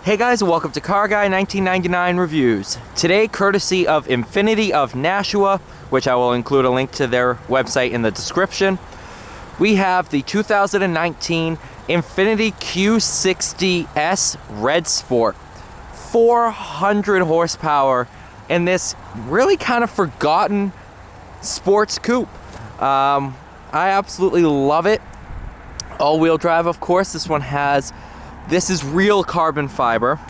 Hey guys, welcome to Car Guy 1999 Reviews. Today, courtesy of Infiniti of Nashua, which I will include a link to their website in the description, we have the 2019 Infiniti Q60S Red Sport. 400 horsepower in this really kind of forgotten sports coupe. I absolutely love it. All-wheel drive, of course. This is real carbon fiber.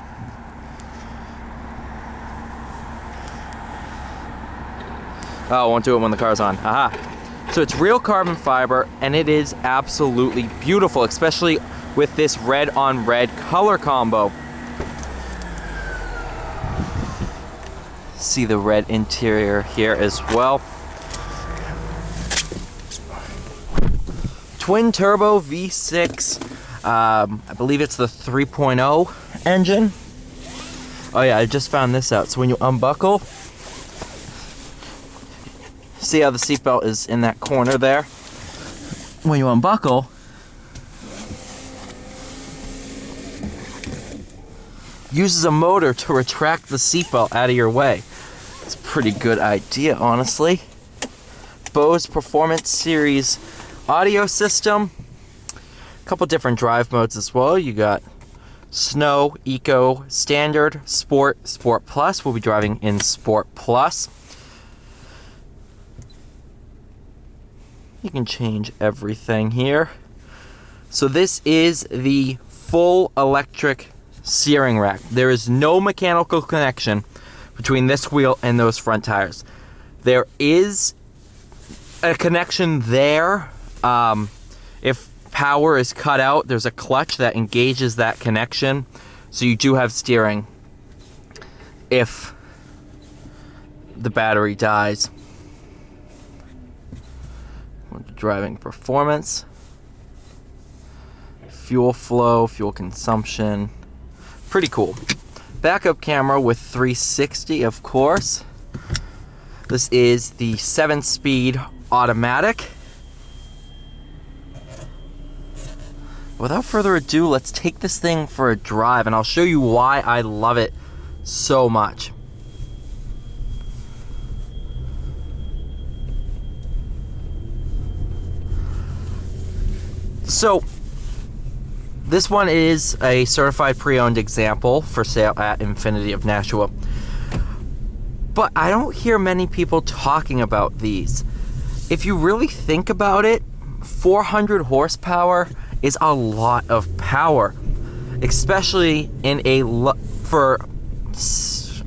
Oh, I won't do it when the car's on. Aha. So it's real carbon fiber, and it is absolutely beautiful, especially with this red on red color combo. See the red interior here as well. Twin turbo V6. I believe it's the 3.0 engine. Oh yeah, I just found this out. So when you unbuckle, see how the seatbelt is in that corner there? When you unbuckle, uses a motor to retract the seatbelt out of your way. It's a pretty good idea, honestly. Bose Performance Series audio system. A couple different drive modes as well. You got Snow, Eco, Standard, Sport, Sport Plus. We'll be driving in Sport Plus. You can change everything here. So this is the full electric steering rack. There is no mechanical connection between this wheel and those front tires. There is a connection there. If power is cut out, there's a clutch that engages that connection, so you do have steering if the battery dies. Driving performance, fuel flow, fuel consumption, pretty cool. Backup camera with 360, of course. This is the 7-speed automatic. Without further ado, let's take this thing for a drive, and I'll show you why I love it so much. So, this one is a certified pre-owned example for sale at Infiniti of Nashua. But I don't hear many people talking about these. If you really think about it, 400 horsepower is a lot of power, especially in for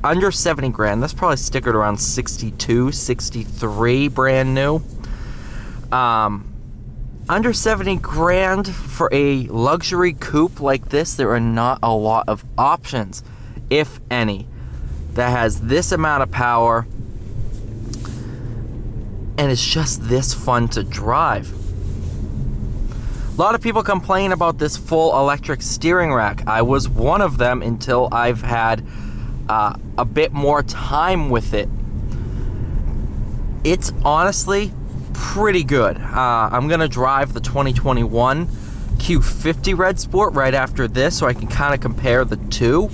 under 70 grand. That's probably stickered around 62, 63 brand new. Under 70 grand for a luxury coupe like this, there are not a lot of options, if any, that has this amount of power and it's just this fun to drive. A lot of people complain about this full electric steering rack. I was one of them until I've had a bit more time with it. It's honestly pretty good. I'm gonna drive the 2021 Q50 Red Sport right after this, so I can kind of compare the two.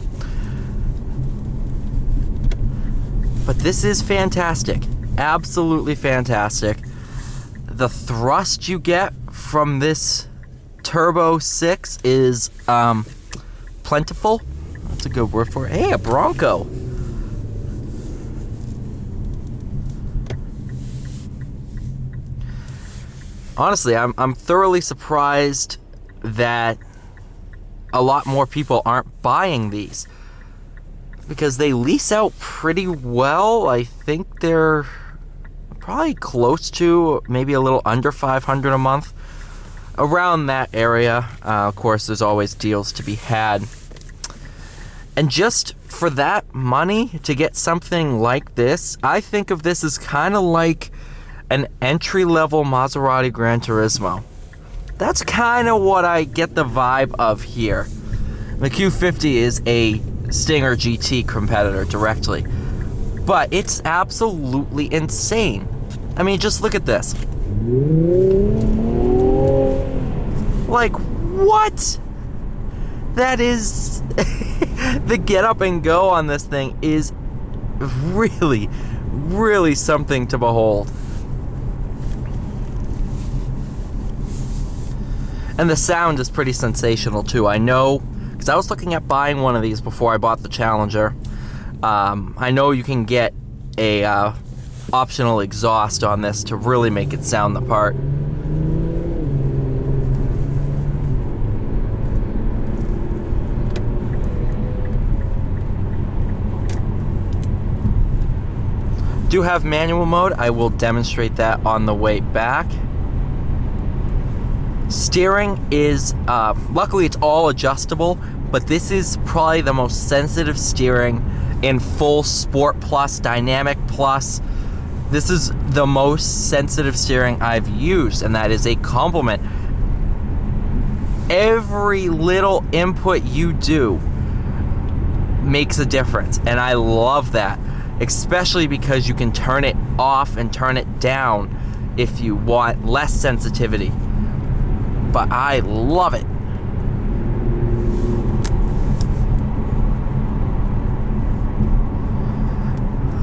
But this is fantastic. Absolutely fantastic. The thrust you get from this Turbo 6 is plentiful. That's a good word for it. Hey, a Bronco. Honestly, I'm thoroughly surprised that a lot more people aren't buying these, because they lease out pretty well. I think they're probably close to maybe a little under 500 a month, around that area. Of course, there's always deals to be had. And just for that money to get something like this, I think of this as kind of like an entry-level Maserati Gran Turismo. That's kind of what I get the vibe of here. The Q50 is a Stinger GT competitor directly, but it's absolutely insane. I mean, just look at this. Like, what? That is The get up and go on this thing is really, really something to behold. And the sound is pretty sensational too. I know, because I was looking at buying one of these before I bought the Challenger. I know you can get a optional exhaust on this to really make it sound the part. Do have manual mode. I will demonstrate that on the way back. Steering is, luckily it's all adjustable, but this is probably the most sensitive steering in full Sport Plus, Dynamic Plus. This is the most sensitive steering I've used, and that is a compliment. Every little input you do makes a difference, and I love that. Especially because you can turn it off and turn it down if you want less sensitivity. But I love it.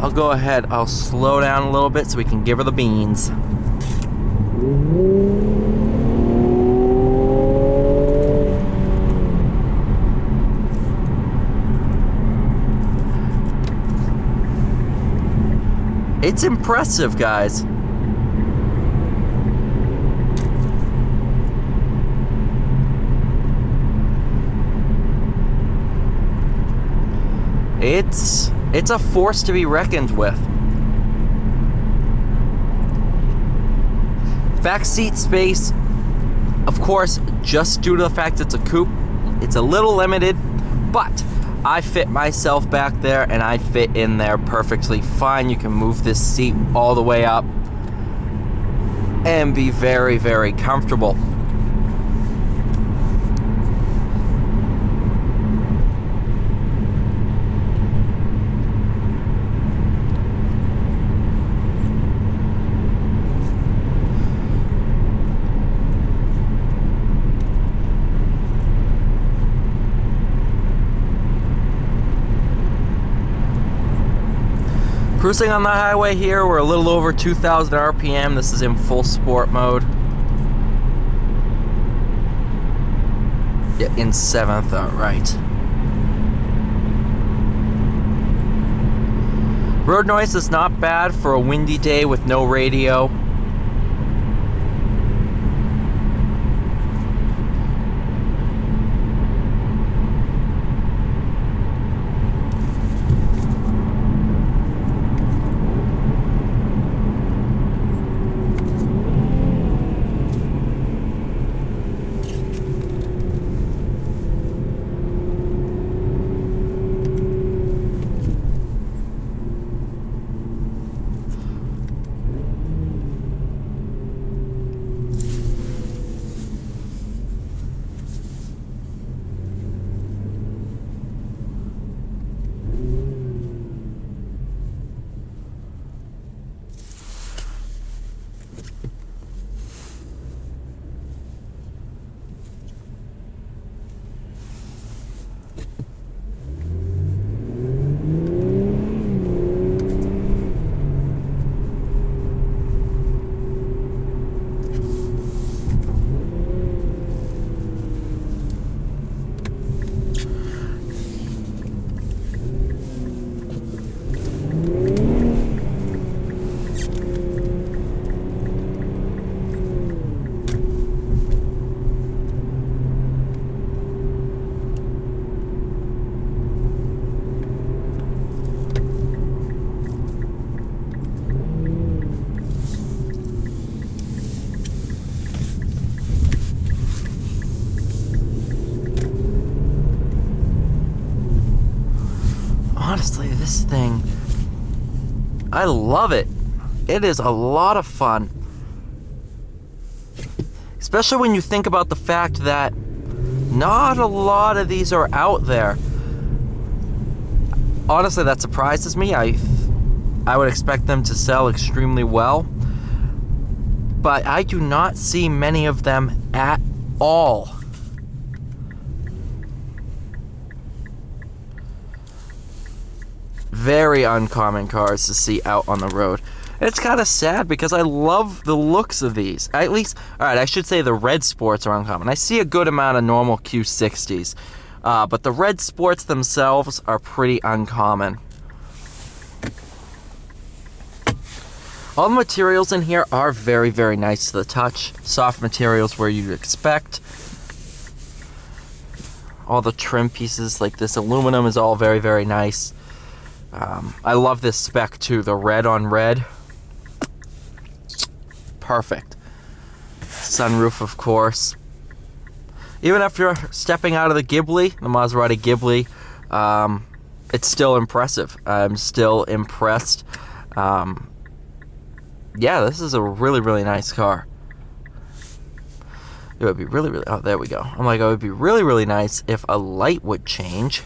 I'll go ahead, I'll slow down a little bit so we can give her the beans. It's impressive, guys. It's a force to be reckoned with. Backseat space, of course, just due to the fact it's a coupe, it's a little limited, but I fit myself back there and I fit in there perfectly fine. You can move this seat all the way up and be very, very comfortable. Cruising on the highway here, we're a little over 2,000 RPM. This is in full sport mode. Yeah, in 7th, alright. Road noise is not bad for a windy day with no radio. Honestly, this thing, I love it. It is a lot of fun. Especially when you think about the fact that not a lot of these are out there. Honestly, that surprises me. I would expect them to sell extremely well. But I do not see many of them at all. very uncommon cars to see out on the road. And it's kind of sad because I love the looks of these. At least, alright, I should say the red sports are uncommon. I see a good amount of normal Q60s. But the red sports themselves are pretty uncommon. All the materials in here are very, very nice to the touch. Soft materials where you'd expect. All the trim pieces, like this aluminum, is all very, very nice. I love this spec too, the red on red. Perfect. Sunroof, of course. Even after stepping out of the Ghibli, the Maserati Ghibli, it's still impressive. I'm still impressed. Yeah, this is a really, really nice car. It would be really, really... Oh, there we go. I'm like, it would be really, really nice if a light would change.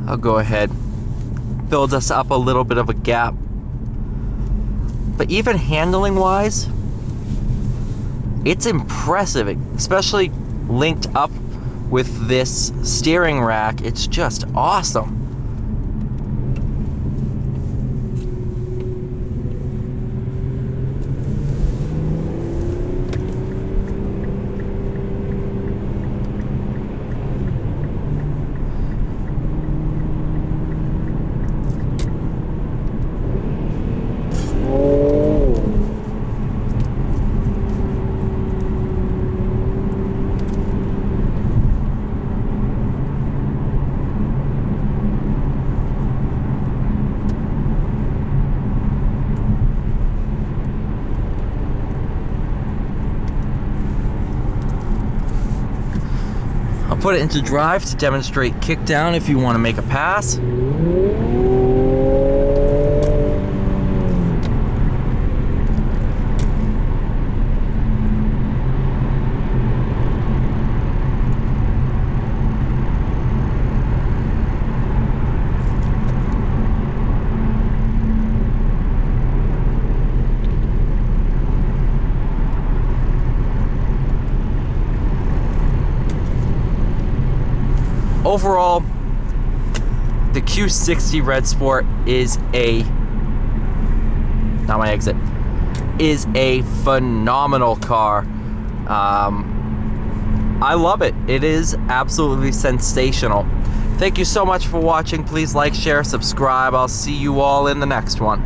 I'll go ahead, build us up a little bit of a gap. But even handling wise, it's impressive, especially linked up with this steering rack. It's just awesome. Put it into drive to demonstrate kickdown if you want to make a pass. Overall, the Q60 Red Sport is not my exit, is a phenomenal car. I love it. It is absolutely sensational. Thank you so much for watching. Please like, share, subscribe. I'll see you all in the next one.